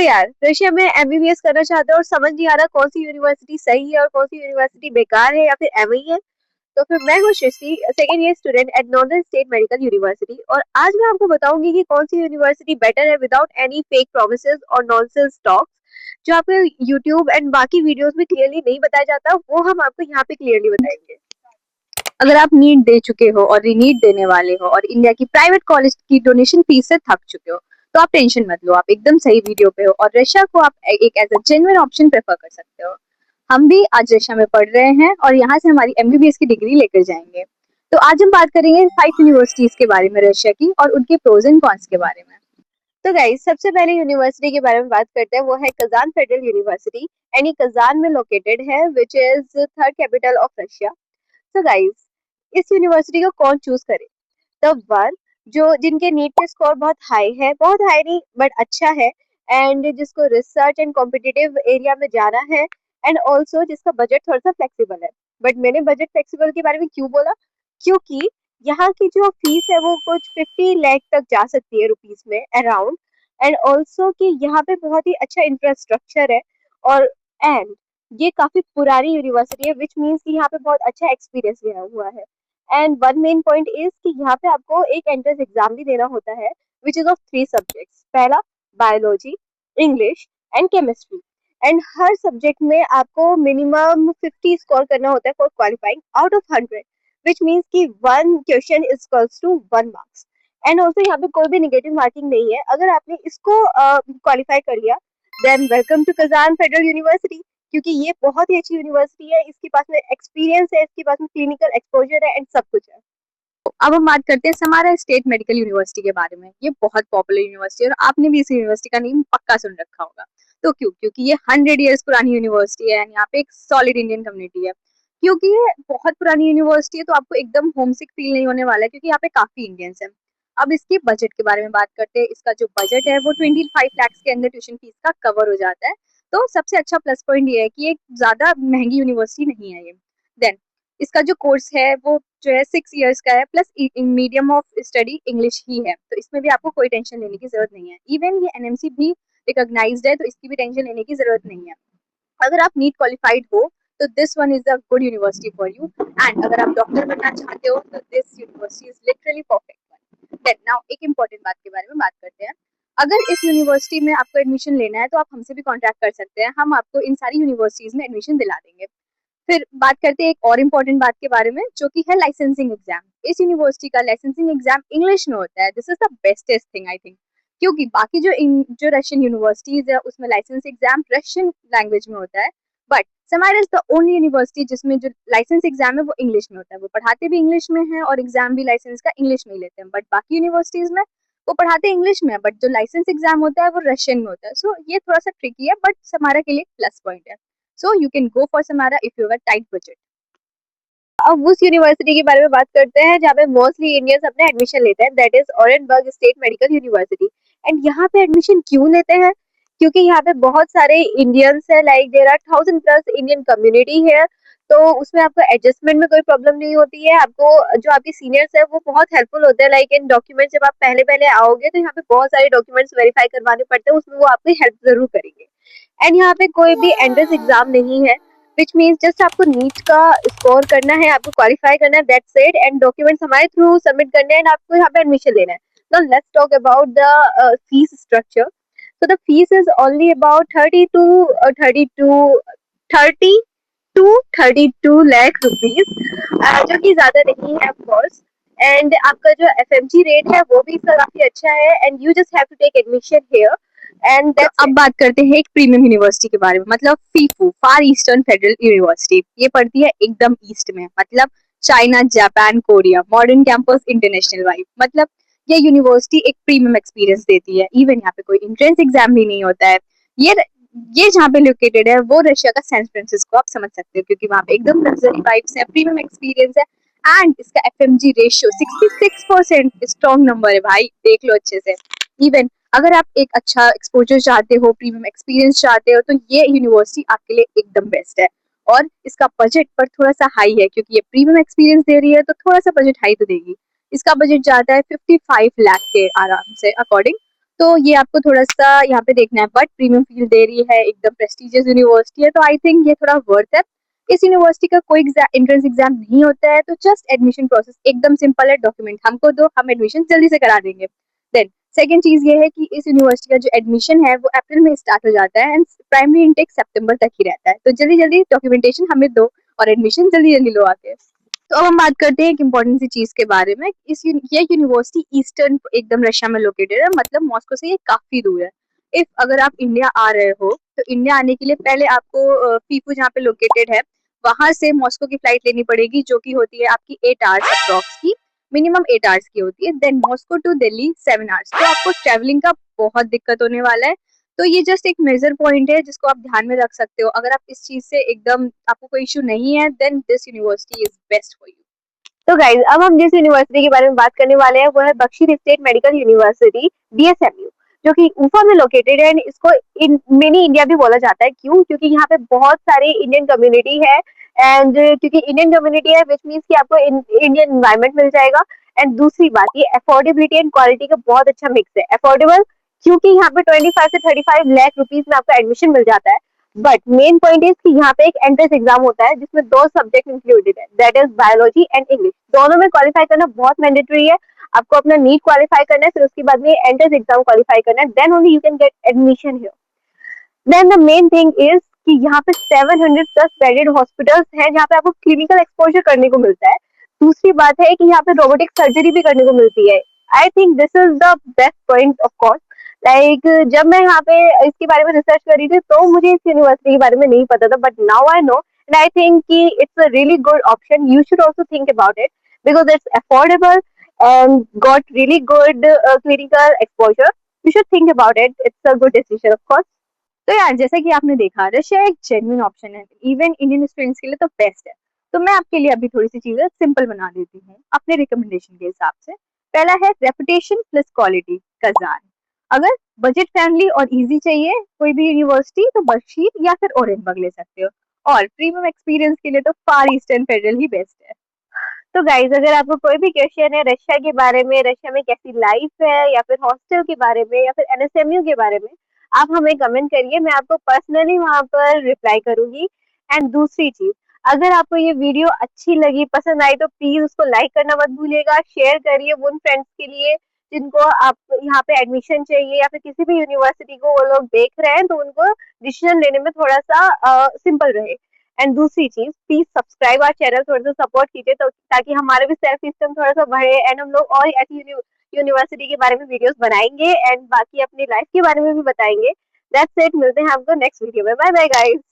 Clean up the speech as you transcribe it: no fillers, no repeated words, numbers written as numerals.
यार रशिया में एमबीबीएस करना चाहते हो और समझ नहीं आ रहा कौन सी यूनिवर्सिटी सही है और कौन सी यूनिवर्सिटी बेकार है या फिर एम ही है। तो फिर मैं हूँ Srishti, second year student at northern state medical university, और आज मैं आपको बताऊंगी कि कौन सी यूनिवर्सिटी बेटर है विदाउट एनी फेक प्रोमिसेस और नॉनसेंस टॉक्स जो आपको यूट्यूब एंड बाकी वीडियोस में क्लियरली नहीं बताया जाता, वो हम आपको यहाँ पे क्लियरली बताएंगे। अगर आप नीट दे चुके हो और रीनीट देने वाले हो और इंडिया की प्राइवेट कॉलेज की डोनेशन फीस से थक चुके हो, तो आप टेंशन मत लो, आप एकदम सही वीडियो पे हो और रशिया को आप एक as a genuine option prefer कर सकते हो। हम भी आज रशिया में पढ़ रहे हैं और यहाँ से हमारी एमबीबीएस की डिग्री लेकर जाएंगे। तो आज हम बात करेंगे 5 यूनिवर्सिटीज के बारे में रशिया की और उनके प्रोज एंड कॉन्स के बारे में। तो गाइस, सबसे पहले यूनिवर्सिटी के बारे में बात करते हैं, वो है कजान फेडरल यूनिवर्सिटी एंड ये कजान में लोकेटेड है, which is third capital of Russia. तो गाइस, इस यूनिवर्सिटी को कौन चूज करे? द वन जो जिनके नीट के स्कोर बहुत हाई है, बहुत हाई नहीं बट अच्छा है, एंड जिसको रिसर्च एंड कॉम्पिटिटिव एरिया में जाना है, एंड ऑल्सो जिसका बजट थोड़ा सा फ्लेक्सिबल है। बट मैंने बजट फ्लेक्सिबल के बारे में क्यों बोला? क्योंकि यहाँ की जो फीस है वो कुछ 50 लाख तक जा सकती है रुपीज में अराउंड, एंड ऑल्सो कि यहाँ पे बहुत ही अच्छा इंफ्रास्ट्रक्चर है, और एंड ये काफी पुरानी यूनिवर्सिटी है, विच मीन्स कि यहाँ पे बहुत अच्छा एक्सपीरियंस लिया हुआ है। And one main point is कि यहाँ पे आपको एक एंट्रेंस एग्जाम भी देना होता है, विच इज ऑफ 3 सब्जेक्ट्स। पहला biology, English and chemistry, and हर सब्जेक्ट में आपको मिनिमम 50 स्कोर करना होता है for qualifying out of 100, which means कि one question is equals to 1 marks. And also यहाँ पे कोई भी निगेटिव मार्किंग नहीं है। अगर आपने इसको क्वालिफाई कर लिया, then welcome to Kazan Federal University, क्योंकि ये बहुत ही अच्छी यूनिवर्सिटी है, इसके पास में एक्सपीरियंस है, इसके पास में क्लिनिकल एक्सपोजर है एंड सब कुछ है। अब हम बात करते हैं समारा स्टेट मेडिकल यूनिवर्सिटी के बारे में। ये बहुत पॉपुलर यूनिवर्सिटी है और आपने भी इस यूनिवर्सिटी का नेम पक्का सुन रखा होगा। तो क्यों? क्योंकि ये 100 ईयर्स पुरानी यूनिवर्सिटी है, यहाँ पे एक सॉलिड इंडियन कम्युनिटी है। क्योंकि ये बहुत पुरानी यूनिवर्सिटी है तो आपको एकदम होमसिक फील नहीं होने वाला है, क्योंकि यहाँ पे काफी इंडियंस हैं। अब इसके बजट के बारे में बात करते हैं। इसका जो बजट है वो 25 लाख के अंदर ट्यूशन फीस का कवर हो जाता है। तो सबसे अच्छा प्लस पॉइंट ये है कि एक ज्यादा महंगी यूनिवर्सिटी नहीं है ये। देन इसका जो कोर्स है वो जो है 6 ईयर्स का है, plus medium of study English ही है, तो इसमें भी आपको कोई टेंशन लेने की जरूरत नहीं है। इवन ये एनएमसी भी रिकॉग्नाइज्ड है, तो इसकी भी टेंशन लेने की जरूरत नहीं है। अगर आप नीट क्वालिफाइड हो तो this one is a good university for you, and अगर आप डॉक्टर बनना चाहते हो तो this university is literally perfect one. Then now एक इंपॉर्टेंट बात के बारे में बात करते हैं। अगर इस यूनिवर्सिटी में आपको एडमिशन लेना है तो आप हमसे भी कॉन्टैक्ट कर सकते हैं, हम आपको इन सारी यूनिवर्सिटीज में एडमिशन दिला देंगे। फिर बात करते हैं एक और इम्पोर्टेंट बात के बारे में, जो कि है लाइसेंसिंग एग्जाम। इस यूनिवर्सिटी का लाइसेंसिंग एग्जाम इंग्लिश में होता है। This is the bestest thing I think, क्योंकि बाकी जो रशियन यूनिवर्सिटीज है उसमें लाइसेंस एग्जाम रशियन लैंग्वेज में होता है, but Samara is the only university जिसमें जो लाइसेंस एग्जाम है वो इंग्लिश में होता है। वो पढ़ाते भी इंग्लिश में है और एग्जाम भी लाइसेंस का इंग्लिश में ही लेते हैं, बट बाकी यूनिवर्सिटीज में वो पढ़ाते इंग्लिश में है, बट जो लाइसेंस एग्जाम होता है वो रशियन में होता है। सो ये थोड़ा सा ट्रिकी है, बट समारा के लिए प्लस पॉइंट है। So you can go for Samara if you have a tight budget. अब उस यूनिवर्सिटी के बारे में बात करते हैं जहाँ पे मोस्टली इंडियंस अपने एडमिशन लेते हैं, that is Orenburg state medical university. And यहाँ पे एडमिशन क्यों लेते हैं? क्योंकि यहाँ पे बहुत सारे इंडियंस है, like there are 1000+ Indian community है, तो उसमें आपको एडजस्टमेंट में कोई प्रॉब्लम नहीं होती है। आपको जो आपके सीनियर्स है वो बहुत हेल्पफुल होते हैं, लाइक इन डॉक्यूमेंट जब आप पहले पहले आओगे तो यहाँ पे बहुत सारे डॉक्यूमेंट्स वेरीफाई करवाने पड़ते हैं, उसमें वो आपकी हेल्प जरूर करेंगे। एंड यहाँ पे कोई भी एंट्रेंस एग्जाम नहीं है, विच मीन्स जस्ट आपको नीट का स्कोर करना है, आपको क्वालिफाई करना है, दैट्स इट, एंड डॉक्यूमेंट्स हमारे थ्रू सबमिट करने हैं एंड आपको यहाँ पे एडमिशन लेना है। Now let's talk about the fees structure. So the fees is only about 32 lakh rupees, जो कि ज्यादा नहीं है ऑफ कोर्स। एंड आपका जो एफएमजी रेट है वो भी इसका काफी अच्छा है, and you just have to take admission here and तो अब बात करते हैं एक प्रीमियम यूनिवर्सिटी के बारे में, मतलब फीफू, फार ईस्टर्न फेडरल यूनिवर्सिटी। ये पड़ती है एकदम ईस्ट में, मतलब China, Japan, Korea, modern campus, international vibe. मतलब ये यूनिवर्सिटी एक प्रीमियम एक्सपीरियंस देती है। इवन यहाँ पे कोई एंट्रेंस एग्जाम भी नहीं होता है। ये ये जहाँ पे लोकेटेड है वो रशिया का सैन फ्रांसिस्को, आप समझ सकते हो, क्योंकि वहाँ पे एकदम लग्जरी वाइब्स है, प्रीमियम एक्सपीरियंस है, एंड इसका एफएमजी रेशियो 66%, स्ट्रॉन्ग नंबर है भाई, देख लो अच्छे से। इवन अगर आप एक अच्छा एक्सपोजर चाहते हो, प्रीमियम एक्सपीरियंस चाहते हो, तो ये यूनिवर्सिटी आपके लिए एकदम बेस्ट है। और इसका बजट पर थोड़ा सा हाई है, क्योंकि ये प्रीमियम एक्सपीरियंस दे रही है तो थोड़ा सा बजट हाई तो देगी। इसका बजट जाता है 55 लाख के आराम से अकॉर्डिंग। तो ये आपको थोड़ा-सा यहाँ पे देखना है, बट प्रीमियम फील दे रही है, एकदम प्रेस्टिजियस यूनिवर्सिटी है, तो आई थिंक ये थोड़ा वर्थ है। इस यूनिवर्सिटी का कोई एंट्रेंस एग्जाम नहीं होता है, तो जस्ट एडमिशन प्रोसेस एकदम सिंपल है, डॉक्यूमेंट हमको दो, हम एडमिशन जल्दी से करा देंगे। देन सेकंड चीज ये है कि इस यूनिवर्सिटी का जो एडमिशन है वो अप्रैल में स्टार्ट हो जाता है एंड प्राइमरी इनटेक सितंबर तक ही रहता है, तो जल्दी जल्दी डॉक्यूमेंटेशन हमें दो और एडमिशन जल्दी जल्दी लो आके। तो अब हम बात करते हैं एक इम्पोर्टेंट सी चीज के बारे में। ये यूनिवर्सिटी ईस्टर्न एकदम रशिया में लोकेटेड है, मतलब मॉस्को से ये काफी दूर है। इफ अगर आप इंडिया आ रहे हो तो इंडिया आने के लिए पहले आपको फीफू जहाँ पे लोकेटेड है वहां से मॉस्को की फ्लाइट लेनी पड़ेगी, जो की होती है आपकी 8 आवर्स अप्रॉक्स की, मिनिमम 8 आवर्स की होती है। Then Moscow to Delhi 7 hours, तो आपको ट्रेवलिंग का बहुत दिक्कत होने वाला है। तो ये जस्ट एक मेजर पॉइंट है जिसको आप ध्यान में रख सकते हो। अगर आप इस चीज से एकदम आपको कोई इशू नहीं है then this university is best for you. तो गाइज अब हम जिस यूनिवर्सिटी के बारे में बात करने वाले हैं वो है बख्शी स्टेट मेडिकल यूनिवर्सिटी बीएसएमयू, जो कि उफा में लोकेटेड है। इसको मिनी इंडिया भी बोला जाता है। क्यों? क्योंकि यहाँ पे बहुत सारी इंडियन कम्युनिटी है एंड क्योंकि इंडियन कम्युनिटी है विच मीन्स कि आपको इंडियन एनवायरमेंट मिल जाएगा। एंड दूसरी बात ये अफोर्डेबिलिटी एंड क्वालिटी का बहुत अच्छा मिक्स है। अफोर्डेबल क्योंकि यहाँ पे 25 से 35 लाख रुपीज में आपका एडमिशन मिल जाता है। बट मेन पॉइंट इज कि यहाँ पे एक एंट्रेंस एग्जाम होता है जिसमें 2 सब्जेक्ट इंक्लूडेड है, that is biology and English. दोनों में क्वालिफाई करना बहुत मैंडेटरी है। आपको अपना नीट क्वालिफाई करना है, फिर उसके बाद में एंट्रेंस एग्जाम क्वालिफाई करना है, then only you can get admission here. Then the main thing is कि यहाँ पे 700 प्लस बेडेड हॉस्पिटल्स हैं जहाँ पे आपको क्लिनिकल एक्सपोजर करने को मिलता है। दूसरी बात है कि यहाँ पे रोबोटिक सर्जरी भी करने को मिलती है। I think this is the best point of course. Like जब मैं यहाँ पे इसके बारे में रिसर्च कर रही थी तो मुझे इस यूनिवर्सिटी के बारे में नहीं पता था, but now I know and I think कि it's a really good option. You should also think about it because it's affordable and got really good clinical exposure. You should think about it. It's a good decision, of course. तो यार जैसा कि आपने देखा Russia एक genuine option है, even Indian students के लिए तो बेस्ट है। तो मैं आपके लिए अभी थोड़ी सी चीजें सिंपल बना देती हूँ अपने रिकमेंडेशन के हिसाब से। पहला है रेपुटेशन प्लस क्वालिटी कजान। अगर बजट फ्रेंडली और इजी चाहिए कोई भी यूनिवर्सिटी तो बशीर या फिर ओरेनबर्ग ले सकते हो, और प्रीमियम एक्सपीरियंस के लिए तो फार ईस्टर्न फेडरल ही बेस्ट है। तो गाइज अगर आपको कोई भी क्वेश्चन है रशिया के बारे में, रशिया में कैसी लाइफ है या फिर हॉस्टल के बारे में या फिर एनएसएमयू के बारे में, आप हमें कमेंट करिए, मैं आपको पर्सनली वहां पर रिप्लाई करूंगी। एंड दूसरी चीज, अगर आपको ये वीडियो अच्छी लगी, पसंद आई तो प्लीज उसको लाइक करना मत भूलिएगा, शेयर करिए उन फ्रेंड्स के लिए जिनको आप यहाँ पे एडमिशन चाहिए या फिर किसी भी यूनिवर्सिटी को वो लोग देख रहे हैं तो उनको डिसीजन लेने में थोड़ा सा सिंपल रहे। एंड दूसरी चीज प्लीज सब्सक्राइब आवर चैनल, थोड़ा सा सपोर्ट कीजिए तो ताकि हमारे भी सेल्फ सिस्टम थोड़ा सा बढ़े एंड हम लोग और ऐसी यूनिवर्सिटी के बारे में वीडियोस बनाएंगे एंड बाकी अपनी लाइफ के बारे में भी बताएंगे। दैट्स इट, मिलते हैं आपको नेक्स्ट वीडियो में। Bye bye guys.